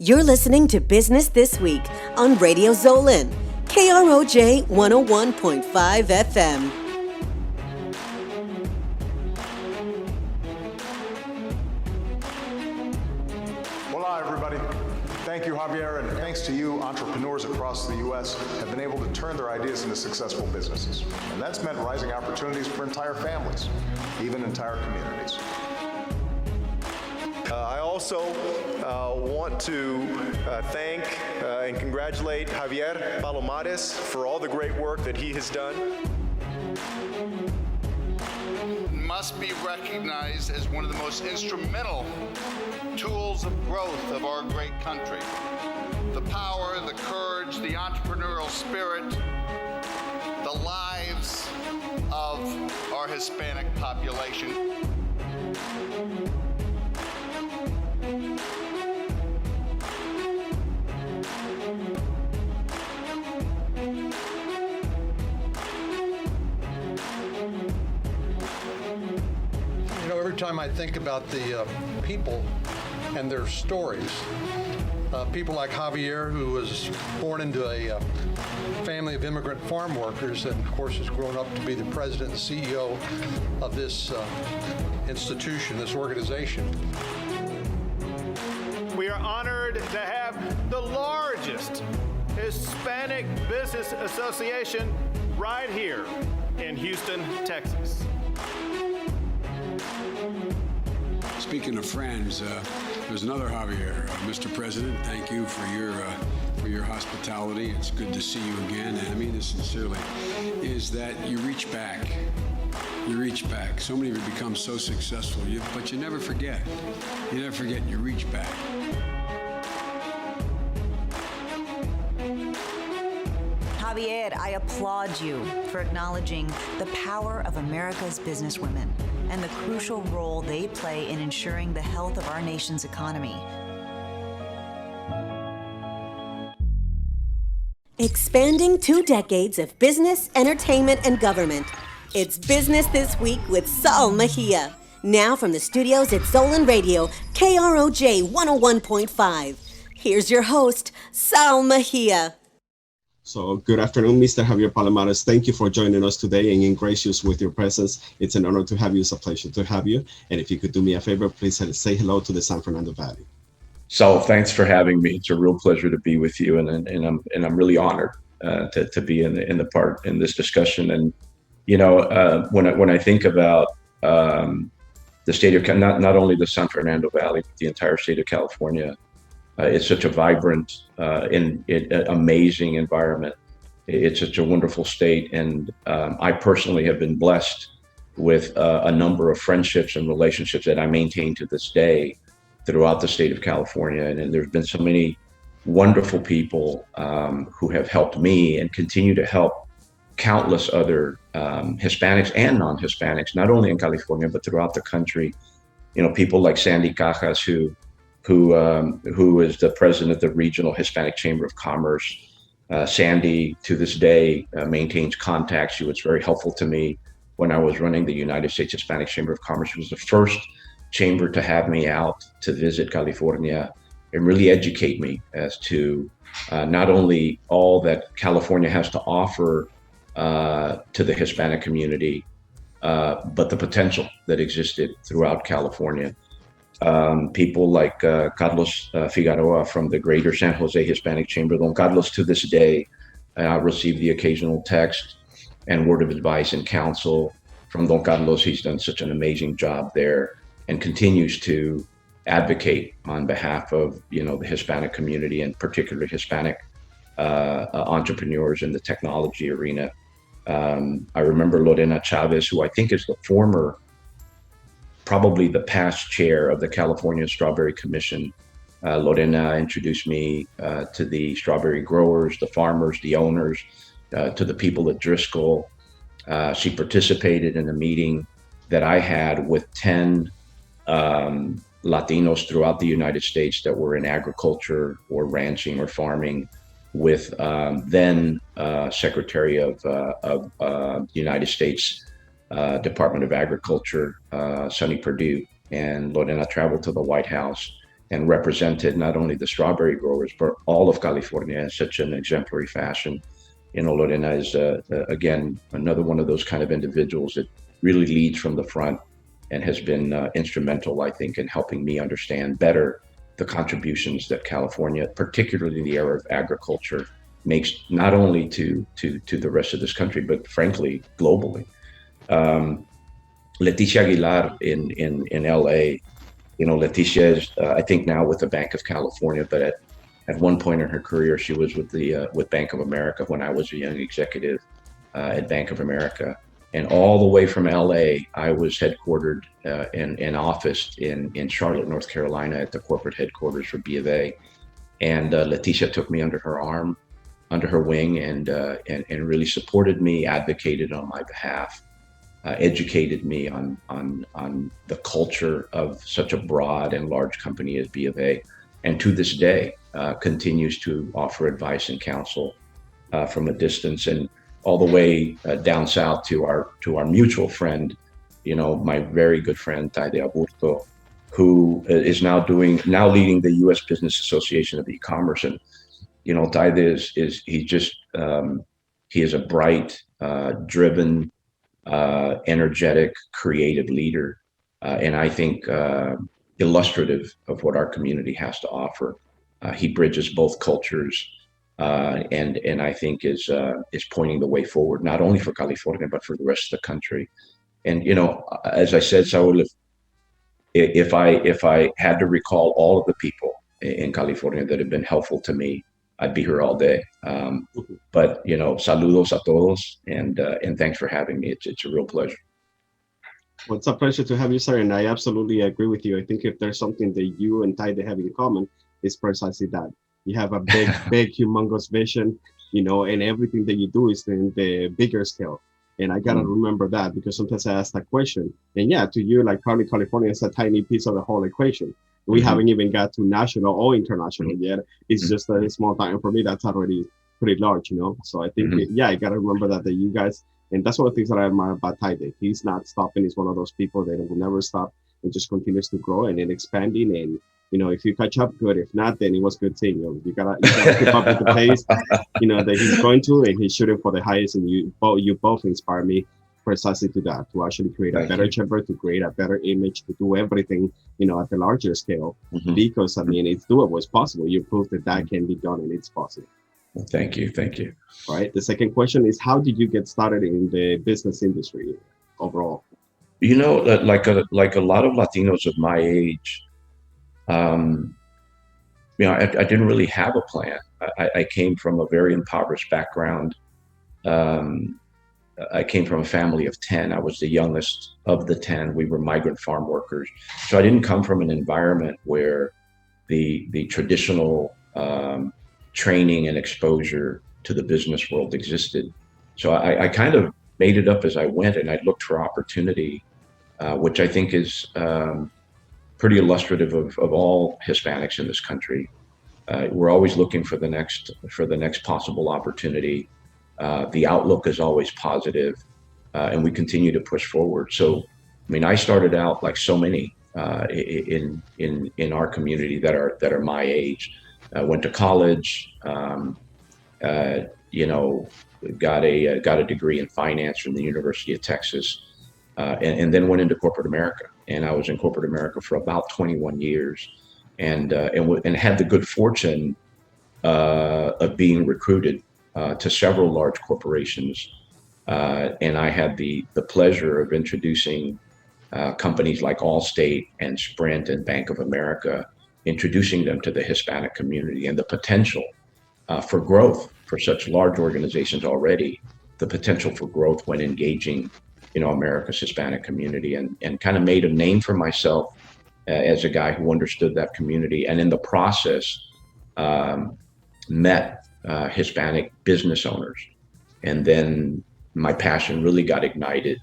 You're listening to Business This Week on Radio Zolan, KROJ 101.5 FM. Hola, everybody. Thank you, Javier, and thanks to you, entrepreneurs across the U.S. have been able to turn their ideas into successful businesses. And that's meant rising opportunities for entire families, even entire communities. I also want to thank and congratulate Javier Palomarez for all the great work that he has done. Must be recognized as one of the most instrumental tools of growth of our great country. The power, the courage, the entrepreneurial spirit, the lives of our Hispanic population. Every time I think about the people and their stories, people like Javier, who was born into a family of immigrant farm workers and, of course, has grown up to be the president and CEO of this institution, this organization. We are honored to have the largest Hispanic Business Association right here in Houston, Texas. Speaking of friends, there's another Javier. Mr. President, thank you for your hospitality. It's good to see you again, and I mean this sincerely, is that you reach back. You reach back. So many of you become so successful, but you never forget. You never forget, and you reach back. Javier, I applaud you for acknowledging the power of America's businesswomen and the crucial role they play in ensuring the health of our nation's economy. Expanding 2 decades of business, entertainment, and government. It's Business This Week with Saul Mejia. Now from the studios at Zolan Radio, KROJ 101.5. Here's your host, Saul Mejia. So good afternoon, Mr. Javier Palomarez. Thank you for joining us today and grace us with your presence. It's an honor to have you. It's a pleasure to have you. And if you could do me a favor, please say hello to the San Fernando Valley. So thanks for having me. It's a real pleasure to be with you, and I'm really honored to be in this discussion. And when I think about the state of not only the San Fernando Valley, but the entire state of California. It's such a vibrant, amazing environment. It's such a wonderful state, and I personally have been blessed with a number of friendships and relationships that I maintain to this day throughout the state of California. And there's been so many wonderful people who have helped me and continue to help countless other Hispanics and non-Hispanics, not only in California, but throughout the country. People like Sandy Cajas, who is the president of the Regional Hispanic Chamber of Commerce. Sandy, to this day, maintains contacts. She was very helpful to me when I was running the United States Hispanic Chamber of Commerce. She was the first chamber to have me out to visit California and really educate me as to not only all that California has to offer to the Hispanic community, but the potential that existed throughout California. People like Carlos Figueroa from the Greater San Jose Hispanic Chamber. Don Carlos, to this day, received the occasional text and word of advice and counsel from Don Carlos. He's done such an amazing job there and continues to advocate on behalf of the Hispanic community, and particularly Hispanic entrepreneurs in the technology arena. I remember Lorena Chavez, who I think is the former, probably the past chair of the California Strawberry Commission. Lorena introduced me to the strawberry growers, the farmers, the owners, to the people at Driscoll. She participated in a meeting that I had with 10 Latinos throughout the United States that were in agriculture or ranching or farming with then Secretary of the United States Department of Agriculture, Sonny Perdue, and Lorena traveled to the White House and represented not only the strawberry growers, but all of California in such an exemplary fashion. Lorena is, again, another one of those kind of individuals that really leads from the front and has been instrumental, I think, in helping me understand better the contributions that California, particularly in the area of agriculture, makes not only to the rest of this country, but frankly, globally. Leticia Aguilar in LA, Leticia is, I think now with the Bank of California, but at one point in her career, she was with Bank of America when I was a young executive at Bank of America. And all the way from LA, I was headquartered and officed in Charlotte, North Carolina at the corporate headquarters for B of A. And Leticia took me under her wing and really supported me, advocated on my behalf, educated me on the culture of such a broad and large company as B of A. And to this day, continues to offer advice and counsel from a distance, and all the way down south to our mutual friend, my very good friend Taide Aburto, who is now leading the U.S. Business Association of E-commerce. And Taide he is a bright, driven, energetic, creative leader, and I think illustrative of what our community has to offer. He bridges both cultures, and I think is pointing the way forward, not only for California, but for the rest of the country. And, as I said, Saul, if I had to recall all of the people in California that have been helpful to me, I'd be here all day. But, saludos a todos, and thanks for having me. It's a real pleasure. Well, it's a pleasure to have you, sir, and I absolutely agree with you. I think if there's something that you and Taide have in common, it's precisely that. You have a big, humongous vision, and everything that you do is in the bigger scale. And I gotta remember that, because sometimes I ask that question. And yeah, to you, like probably California is a tiny piece of the whole equation. We haven't even got to national or international yet. It's just a small time for me. That's already pretty large, So I think, I gotta remember that you guys, and that's one of the things that I admire about Taide. He's not stopping. He's one of those people that will never stop and just continues to grow and then expanding. And if you catch up, good. If not, then it was good seeing you. You gotta keep up with the pace, that he's going to, and he's shooting for the highest. And you both inspire me precisely to that, to actually create a better chamber, to create a better image, to do everything, at the larger scale. Because it's doable, it's possible. You prove that can be done, and it's possible. Thank you. All right. The second question is, how did you get started in the business industry overall? Like a lot of Latinos of my age, I didn't really have a plan. I came from a very impoverished background. I came from a family of 10. I was the youngest of the 10. We were migrant farm workers. So I didn't come from an environment where the traditional training and exposure to the business world existed. So I kind of made it up as I went, and I looked for opportunity, which I think is pretty illustrative of all Hispanics in this country. We're always looking for the next possible opportunity. The outlook is always positive, and we continue to push forward. So, I started out like so many in our community that are my age. I went to college, got a degree in finance from the University of Texas, and then went into corporate America. And I was in corporate America for about 21 years, and had the good fortune of being recruited to several large corporations. And I had the pleasure of introducing companies like Allstate and Sprint and Bank of America, introducing them to the Hispanic community, and the potential for growth for such large organizations already, the potential for growth when engaging, America's Hispanic community, and kind of made a name for myself as a guy who understood that community. And in the process, met Hispanic business owners. And then my passion really got ignited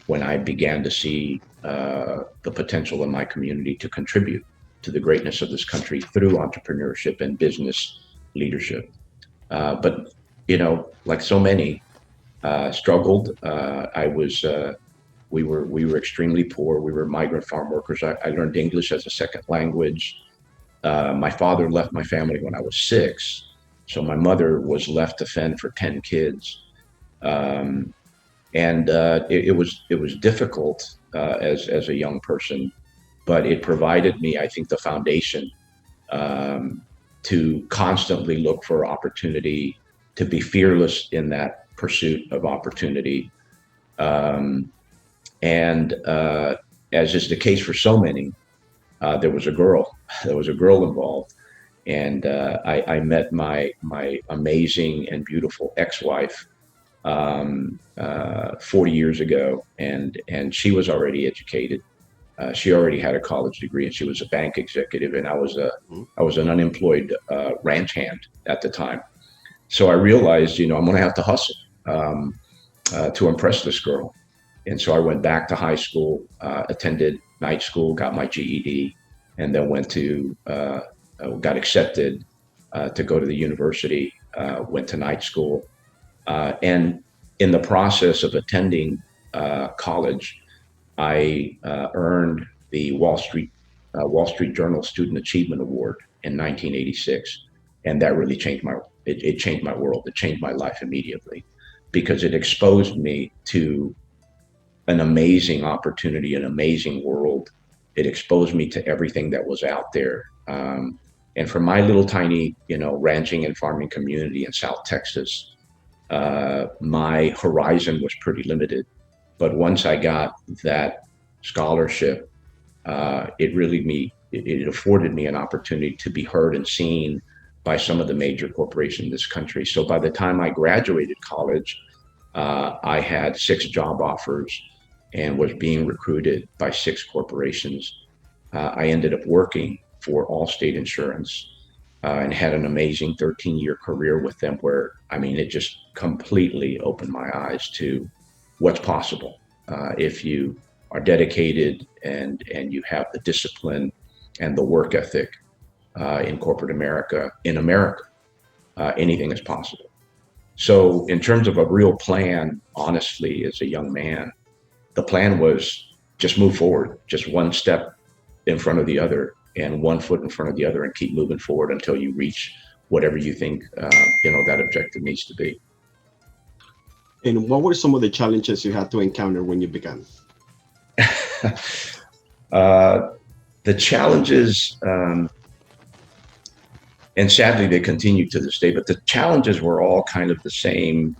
when I began to see the potential in my community to contribute to the greatness of this country through entrepreneurship and business leadership. But, like so many, struggled. We were extremely poor. We were migrant farm workers. I learned English as a second language. My father left my family when I was 6, so my mother was left to fend for 10 kids. It was difficult as a young person, but it provided me, I think, the foundation to constantly look for opportunity, to be fearless in that pursuit of opportunity. As is the case for so many, there was a girl involved. And I met my amazing and beautiful ex-wife 40 years ago, and she was already educated. She already had a college degree, and she was a bank executive, and I was an unemployed ranch hand at the time. So I realized, I'm going to have to hustle to impress this girl. And so I went back to high school, attended night school, got my GED, and then got accepted to go to the university, went to night school. And in the process of attending college, I earned the Wall Street Journal Student Achievement Award in 1986. And that really changed it changed my world. It changed my life immediately, because it exposed me to an amazing opportunity, an amazing world. It exposed me to everything that was out there. And for my little tiny, ranching and farming community in South Texas, my horizon was pretty limited. But once I got that scholarship, it afforded me an opportunity to be heard and seen by some of the major corporations in this country. So by the time I graduated college, I had 6 job offers and was being recruited by 6 corporations. I ended up working for Allstate Insurance and had an amazing 13-year career with them where, it just completely opened my eyes to what's possible if you are dedicated and you have the discipline and the work ethic in corporate America. In America, anything is possible. So in terms of a real plan, honestly, as a young man, the plan was just move forward, just one step in front of the other and one foot in front of the other, and keep moving forward until you reach whatever you think that objective needs to be. And what were some of the challenges you had to encounter when you began? The challenges, and sadly they continue to this day, but the challenges were all kind of the same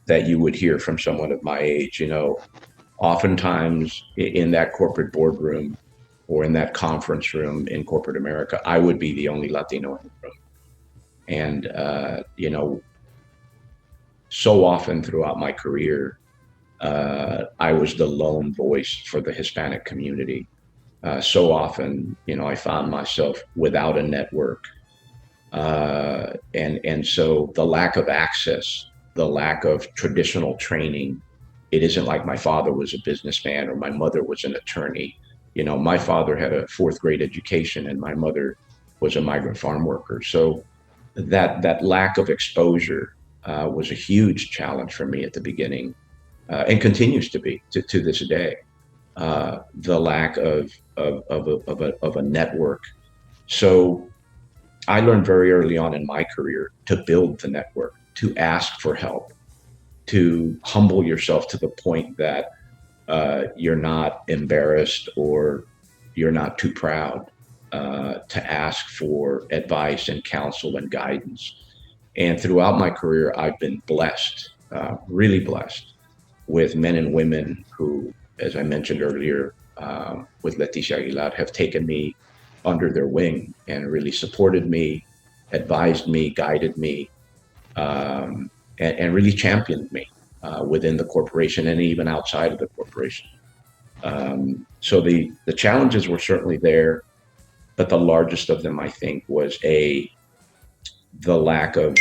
that you would hear from someone of my age. Oftentimes in that corporate boardroom or in that conference room in corporate America, I would be the only Latino in the room. And, so often throughout my career, I was the lone voice for the Hispanic community. So often, I found myself without a network. And so the lack of access, the lack of traditional training, it isn't like my father was a businessman or my mother was an attorney. My father had a 4th grade education and my mother was a migrant farm worker. So that lack of exposure was a huge challenge for me at the beginning, and continues to be to this day. The lack of a network. So I learned very early on in my career to build the network, to ask for help, to humble yourself to the point that you're not embarrassed or you're not too proud to ask for advice and counsel and guidance. And throughout my career, I've been blessed, really blessed, with men and women who, as I mentioned earlier, with Leticia Aguilar, have taken me under their wing and really supported me, advised me, guided me, and really championed me within the corporation and even outside of the corporation. So the challenges were certainly there, but the largest of them, I think, was the lack of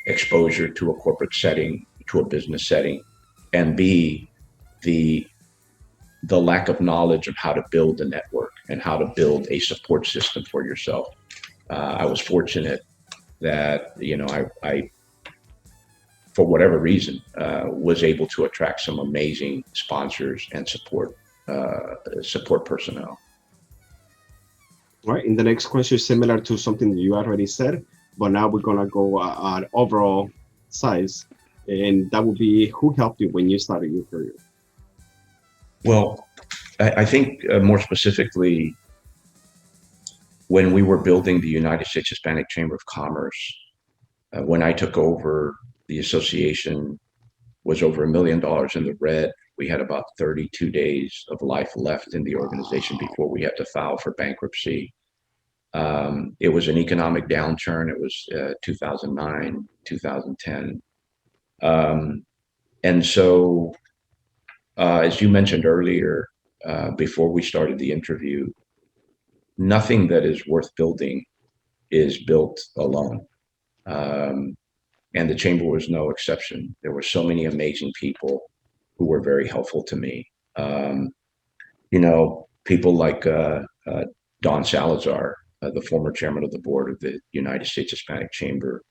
exposure to a corporate setting, to a business setting, and B, the lack of knowledge of how to build a network and how to build a support system for yourself. I was fortunate that, I for whatever reason, was able to attract some amazing sponsors and support personnel. All right. And the next question is similar to something that you already said, but now we're gonna go on overall size, and that would be who helped you when you started your career. Well, I think more specifically, when we were building the United States Hispanic Chamber of Commerce, when I took over, the association was over $1 million in the red. We had about 32 days of life left in the organization before we had to file for bankruptcy. It was an economic downturn. It was 2009, 2010. And so, as you mentioned earlier, before we started the interview, nothing that is worth building is built alone. And the chamber was no exception. There were so many amazing people who were very helpful to me. People like Don Salazar, the former chairman of the board of the United States Hispanic Chamber,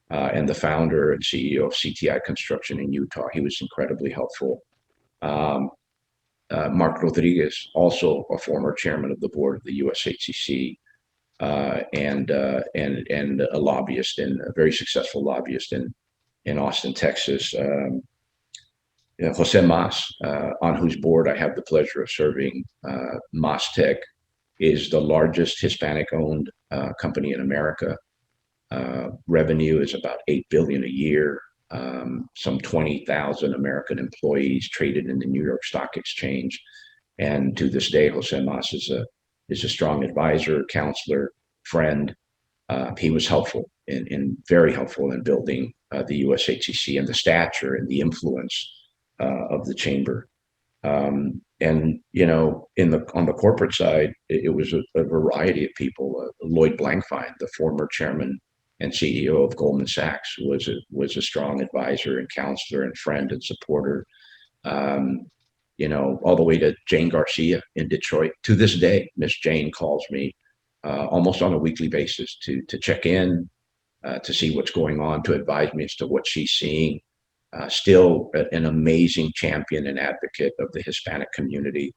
and the founder and CEO of CTI Construction in Utah. He was incredibly helpful. Mark Rodriguez, also a former chairman of the board of the USHCC, and a lobbyist, and a very successful lobbyist in Austin, Texas. Jose Mas, on whose board I have the pleasure of serving. Mas Tech is the largest Hispanic-owned company in America. Revenue is about $8 billion a year. Some 20,000 American employees, traded in the New York Stock Exchange. And to this day, Jose Mas is a strong advisor, counselor, friend. He was helpful and very helpful in building the USHCC and the stature and the influence of the chamber. And on the corporate side, it was a variety of people. Lloyd Blankfein, the former chairman and CEO of Goldman Sachs, was a strong advisor and counselor and friend and supporter. All the way to Jane Garcia in Detroit. To this day, Miss Jane calls me almost on a weekly basis to check in, to see what's going on, to advise me as to what she's seeing. Still an amazing champion and advocate of the Hispanic community.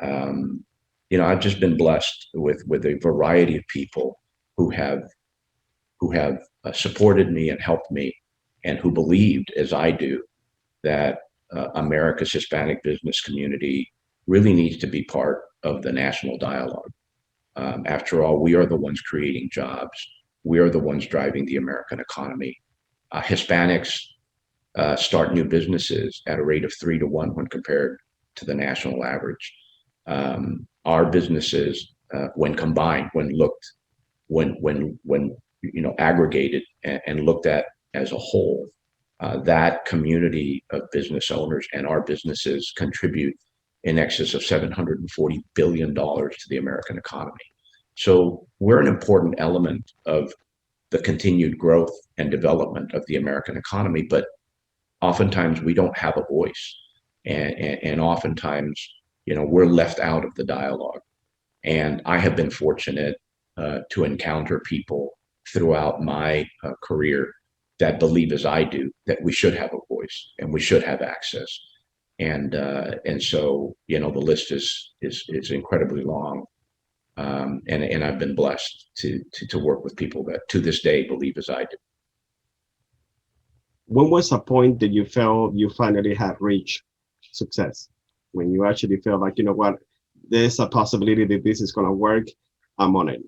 I've just been blessed with a variety of people who have supported me and helped me, and who believed, as I do, that America's Hispanic business community really needs to be part of the national dialogue. After all, we are the ones creating jobs. We are the ones driving the American economy. Hispanics start new businesses at a rate of 3 to 1 when compared to the national average. Our businesses, when combined, when aggregated and looked at as a whole, that community of business owners and our businesses contribute in excess of $740 billion to the American economy. So we're an important element of the continued growth and development of the American economy, but oftentimes we don't have a voice. And oftentimes, we're left out of the dialogue. And I have been fortunate to encounter people throughout my career that believe, as I do, that we should have a voice and we should have access. And so, the list is incredibly long. And I've been blessed to work with people that to this day believe as I do. When was a point that you felt you finally had reached success? When you actually felt like, there's a possibility that this is going to work, I'm on it.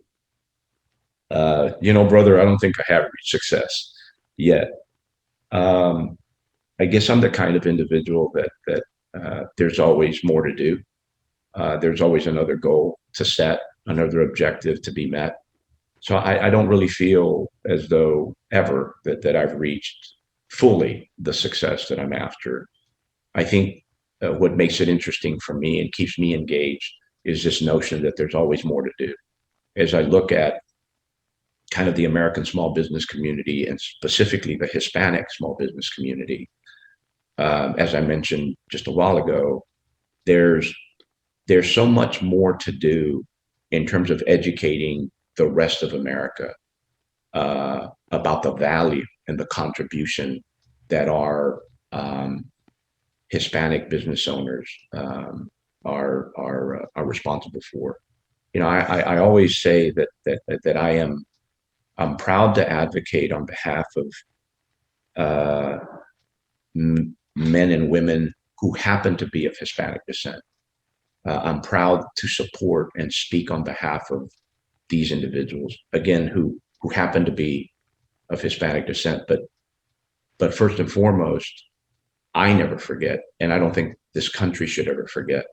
Brother, I don't think I have reached success yet. I guess I'm the kind of individual that there's always more to do. There's always another goal to set, another objective to be met. So I don't really feel as though ever that I've reached fully the success that I'm after. I think what makes it interesting for me and keeps me engaged is this notion that there's always more to do. As I look at kind of the American small business community, and specifically the Hispanic small business community, as I mentioned just a while ago, there's so much more to do in terms of educating the rest of America about the value and the contribution that our Hispanic business owners are responsible for. I always say that I'm proud to advocate on behalf of men and women who happen to be of Hispanic descent. I'm proud to support and speak on behalf of these individuals, again, who happen to be of Hispanic descent. But first and foremost, I never forget, and I don't think this country should ever forget,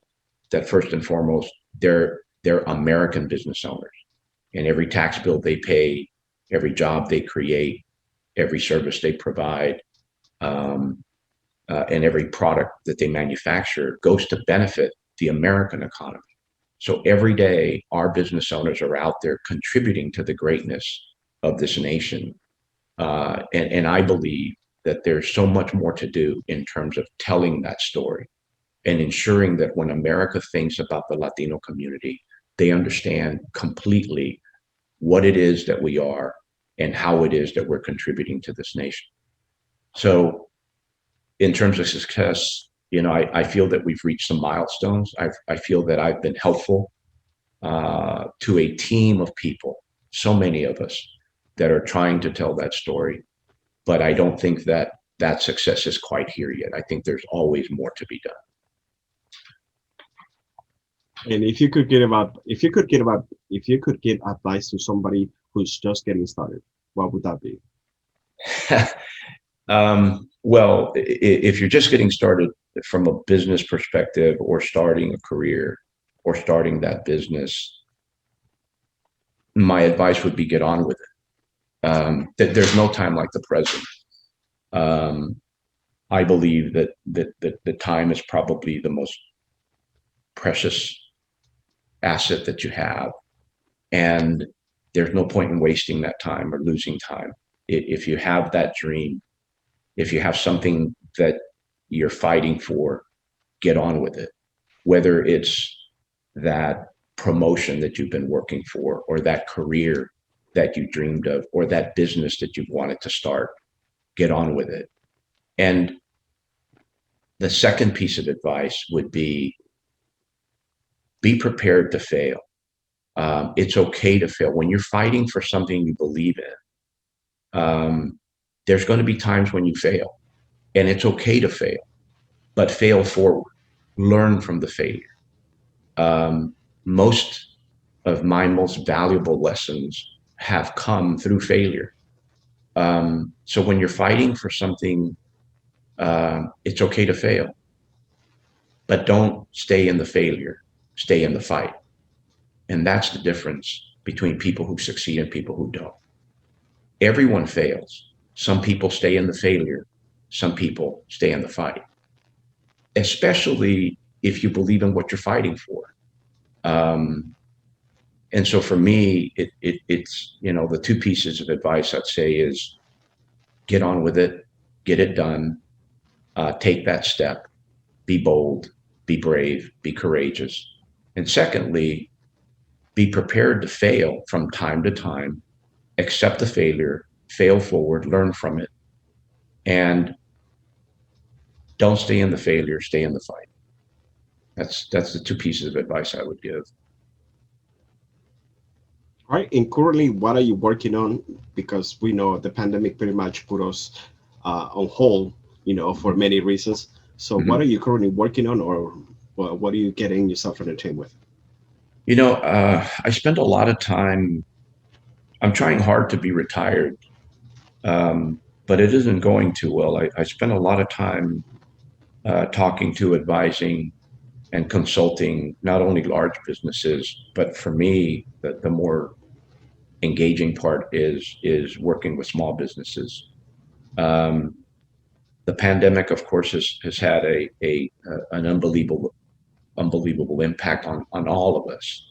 that first and foremost, they're American business owners. And every tax bill they pay, every job they create, every service they provide, and every product that they manufacture goes to benefit the American economy. So every day, our business owners are out there contributing to the greatness of this nation. And I believe that there's so much more to do in terms of telling that story and ensuring that when America thinks about the Latino community, they understand completely what it is that we are and how it is that we're contributing to this nation. So in terms of success, I feel that we've reached some milestones. I feel that I've been helpful to a team of people, so many of us, that are trying to tell that story. But I don't think that success is quite here yet. I think there's always more to be done. And if you could give advice to somebody who's just getting started, what would that be? Well, if you're just getting started from a business perspective, or starting a career, or starting that business, my advice would be get on with it. There's no time like the present. I believe that the time is probably the most precious asset that you have, and there's no point in wasting that time or losing time. If you have that dream, if you have something that you're fighting for, get on with it. Whether it's that promotion that you've been working for, or that career that you dreamed of, or that business that you've wanted to start, get on with it. And the second piece of advice would be prepared to fail. It's okay to fail. When you're fighting for something you believe in, there's going to be times when you fail, and it's okay to fail, but fail forward. Learn from the failure. Most of my most valuable lessons have come through failure. So when you're fighting for something, it's okay to fail, but don't stay in the failure, stay in the fight. And that's the difference between people who succeed and people who don't. Everyone fails. Some people stay in the failure, some people stay in the fight, especially if you believe in what you're fighting for. And so for me, it's, the two pieces of advice I'd say is get on with it, get it done, take that step, be bold, be brave, be courageous. And secondly, be prepared to fail from time to time, accept the failure, fail forward, learn from it, and don't stay in the failure, stay in the fight. That's the two pieces of advice I would give. All right, and currently, what are you working on? Because we know the pandemic pretty much put us on hold, for many reasons. So what are you currently working on, or what are you getting yourself entertained with? I spend a lot of time, I'm trying hard to be retired, but it isn't going too well. I spend a lot of time talking to, advising, and consulting not only large businesses, but for me, the more engaging part is working with small businesses. The pandemic, of course, has had an unbelievable impact on all of us.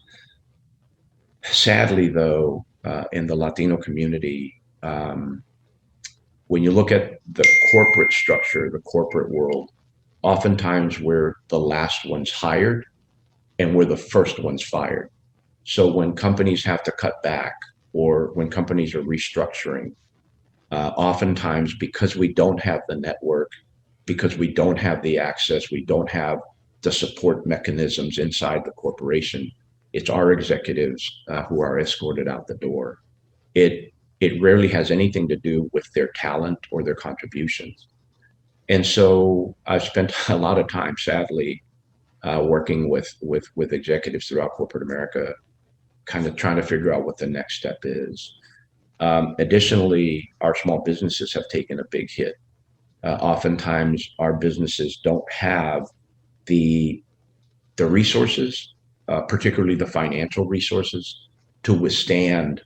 Sadly, though, in the Latino community, when you look at the corporate structure, the corporate world, oftentimes we're the last ones hired and we're the first ones fired. So when companies have to cut back, or when companies are restructuring, oftentimes because we don't have the network, because we don't have the access, we don't have the support mechanisms inside the corporation, it's our executives who are escorted out the door. It rarely has anything to do with their talent or their contributions. And so I've spent a lot of time, sadly, working with executives throughout corporate America, kind of trying to figure out what the next step is. Additionally, our small businesses have taken a big hit. Oftentimes, our businesses don't have the resources, particularly the financial resources, to withstand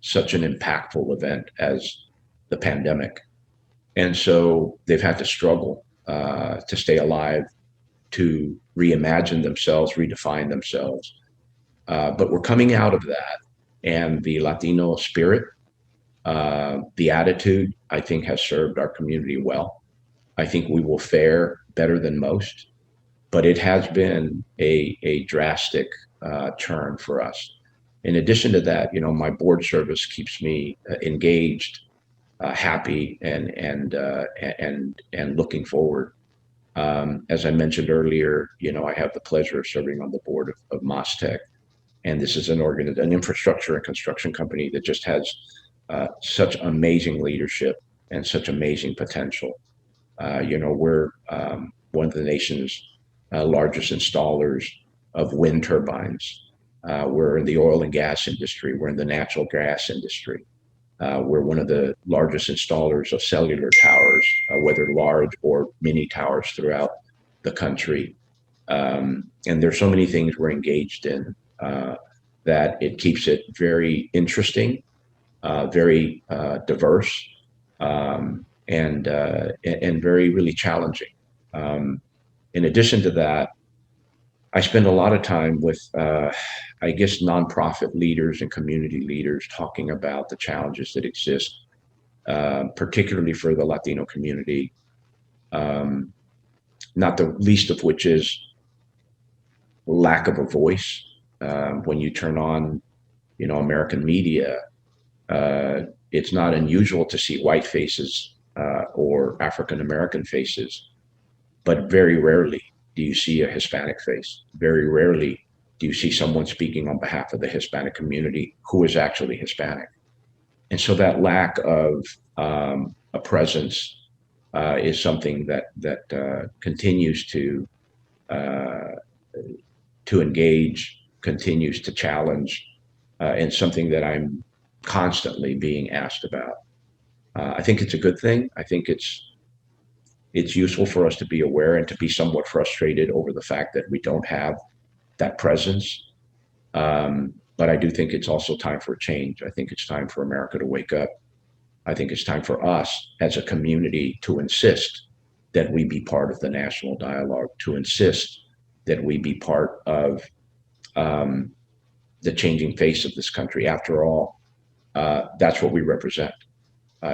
such an impactful event as the pandemic. And so they've had to struggle to stay alive, to reimagine themselves, redefine themselves. But we're coming out of that, and the Latino spirit, the attitude, I think, has served our community well. I think we will fare better than most, but it has been a drastic turn for us. In addition to that, my board service keeps me engaged, happy, and looking forward. As I mentioned earlier, I have the pleasure of serving on the board of MasTech, and this is an infrastructure and construction company that just has such amazing leadership and such amazing potential. We're one of the nation's largest installers of wind turbines. We're in the oil and gas industry. We're in the natural gas industry. We're one of the largest installers of cellular towers, whether large or mini towers throughout the country. And there's so many things we're engaged in that it keeps it very interesting, very diverse, and very, really challenging. In addition to that, I spend a lot of time with, nonprofit leaders and community leaders talking about the challenges that exist, particularly for the Latino community, not the least of which is lack of a voice. When you turn on, American media, it's not unusual to see white faces or African-American faces, but very rarely do you see a Hispanic face. Very rarely do you see someone speaking on behalf of the Hispanic community who is actually Hispanic. And so that lack of a presence is something that continues to engage, continues to challenge, and something that I'm constantly being asked about. I think it's a good thing. I think it's useful for us to be aware and to be somewhat frustrated over the fact that we don't have that presence. But I do think it's also time for a change. I think it's time for America to wake up. I think it's time for us as a community to insist that we be part of the national dialogue, to insist that we be part of the changing face of this country. After all, that's what we represent.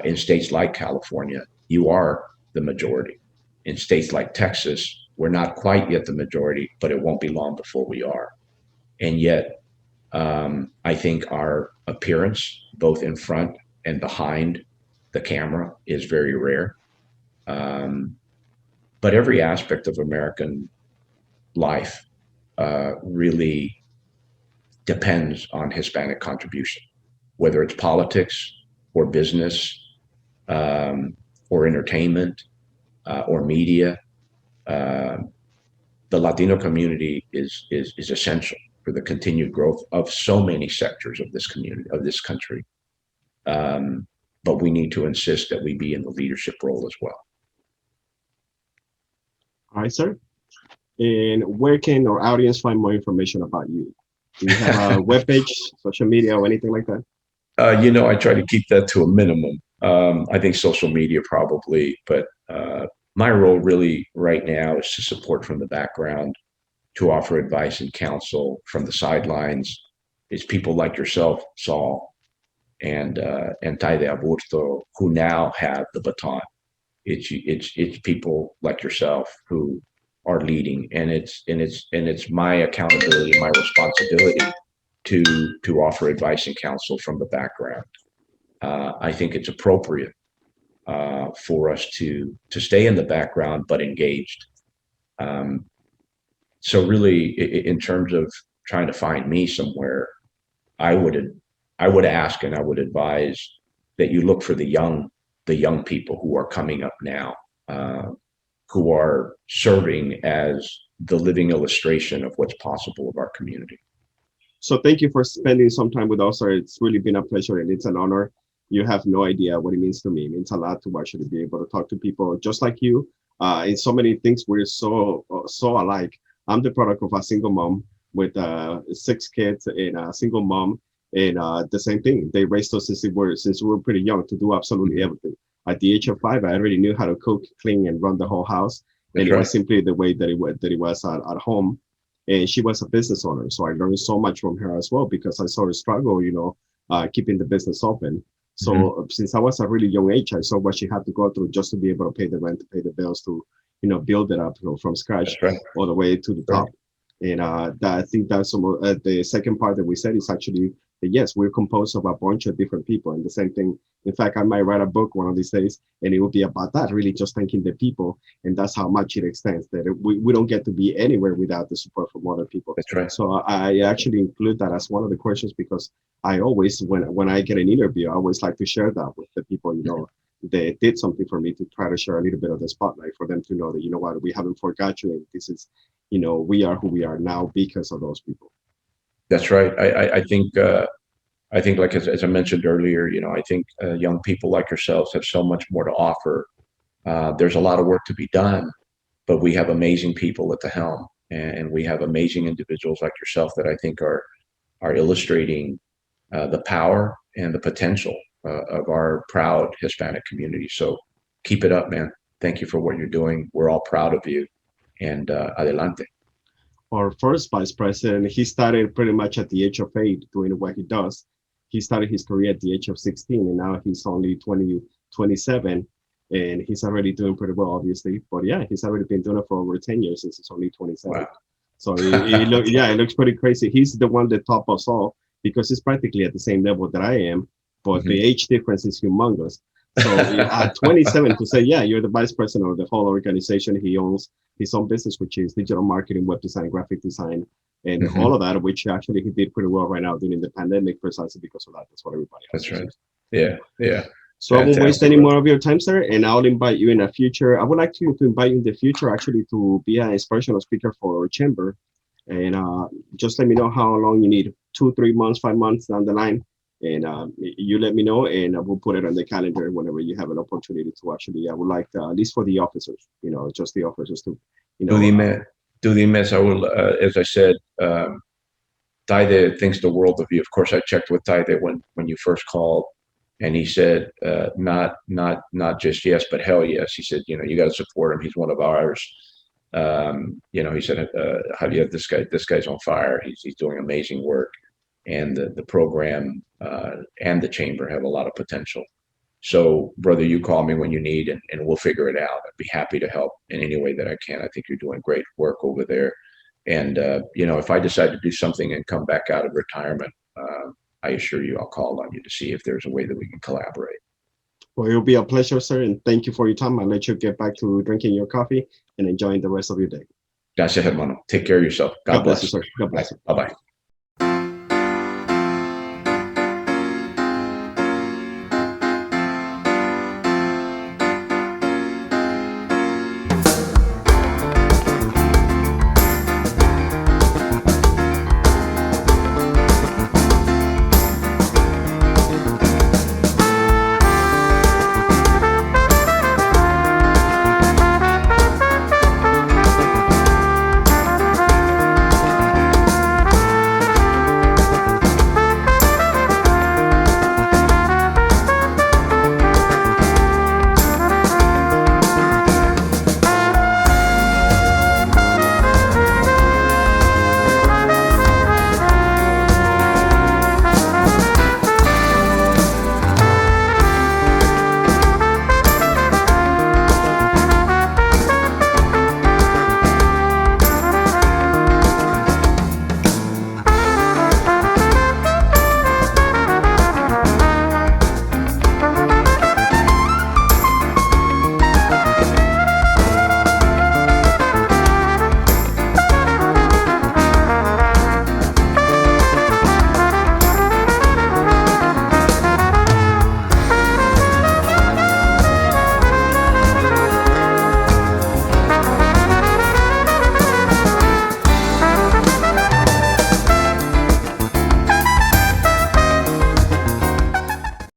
In states like California, you are the majority. In states like Texas, we're not quite yet the majority, but it won't be long before we are. And yet, I think our appearance, both in front and behind the camera, is very rare. But every aspect of American life really depends on Hispanic contribution, whether it's politics or business or entertainment or media. The Latino community is essential for the continued growth of so many sectors of this community, of this country. But we need to insist that we be in the leadership role as well. All right, sir. And where can our audience find more information about you? Do you have a webpage, social media, or anything like that? I try to keep that to a minimum. I think social media probably, but my role really right now is to support from the background, to offer advice and counsel from the sidelines. It's people like yourself, Saul, and Taide Aburto, who now have the baton. It's people like yourself who are leading, and it's my accountability, my responsibility to offer advice and counsel from the background. I think it's appropriate for us to stay in the background but engaged. So really, in terms of trying to find me somewhere, I would ask and I would advise that you look for the young people who are coming up now, who are serving as the living illustration of what's possible of our community. So thank you for spending some time with us, sir. It's really been a pleasure and it's an honor. You have no idea what it means to me. It means a lot to actually be able to talk to people just like you. In so many things, we're so alike. I'm the product of a single mom with 6 kids and a single mom, and the same thing. They raised us since we were pretty young to do absolutely everything. At the age of 5, I already knew how to cook, clean, and run the whole house. And it was simply the way that it was at home. And she was a business owner, so I learned so much from her as well because I saw her struggle, keeping the business open. So since I was a really young age, I saw what she had to go through just to be able to pay the rent, to pay the bills, to build it up from scratch all the way to the top. And I think that's the second part that we said is actually that yes, we're composed of a bunch of different people, and the same thing. In fact, I might write a book one of these days, and it will be about that, really just thanking the people, and that's how much it extends. That we don't get to be anywhere without the support from other people. That's right. So I actually include that as one of the questions because I always, when I get an interview, I always like to share that with the people, they did something for me to try to share a little bit of the spotlight for them to know that, what, we haven't forgot you. And this is, we are who we are now because of those people. That's right. I think like as I mentioned earlier, I think young people like yourselves have so much more to offer. There's a lot of work to be done, but we have amazing people at the helm, and we have amazing individuals like yourself that I think are illustrating the power and the potential of our proud Hispanic community. So keep it up, man. Thank you for what you're doing. We're all proud of you, and adelante. Our first vice president, he started pretty much at the age of 8 doing what he does. He started his career at the age of 16, and now he's only 27, and he's already doing pretty well, obviously. But yeah, he's already been doing it for over 10 years since he's only 27. Wow. So it looks pretty crazy. He's the one that topped us all because he's practically at the same level that I am, but the age difference is humongous. So at 27 to say, yeah, you're the vice president of the whole organization. He owns his own business, which is digital marketing, web design, graphic design, and all of that, which actually he did pretty well right now during the pandemic, precisely because of that. That's what everybody has. That's right. Yeah. So I won't waste any more of your time, sir, and I'll invite you in the future. I would like to invite you in the future, actually, to be an inspirational speaker for our chamber. And just let me know how long you need, 2, 3 months, 5 months down the line. And you let me know, and we'll put it on the calendar whenever you have an opportunity to actually. I would like to, at least for the officers, just the officers to, Do the miss. I will, as I said, Taide thinks the world of you. Of course, I checked with Taide when you first called, and he said, not just yes, but hell yes. He said, you got to support him. He's one of ours. He said, Javier, this guy's on fire. He's doing amazing work. And the program and the chamber have a lot of potential. So, brother, you call me when you need, and we'll figure it out. I'd be happy to help in any way that I can. I think you're doing great work over there. And, if I decide to do something and come back out of retirement, I assure you I'll call on you to see if there's a way that we can collaborate. Well, it'll be a pleasure, sir, and thank you for your time. I'll let you get back to drinking your coffee and enjoying the rest of your day. Gracias, hermano. Take care of yourself. God bless you, sir. God bless you. Bye-bye.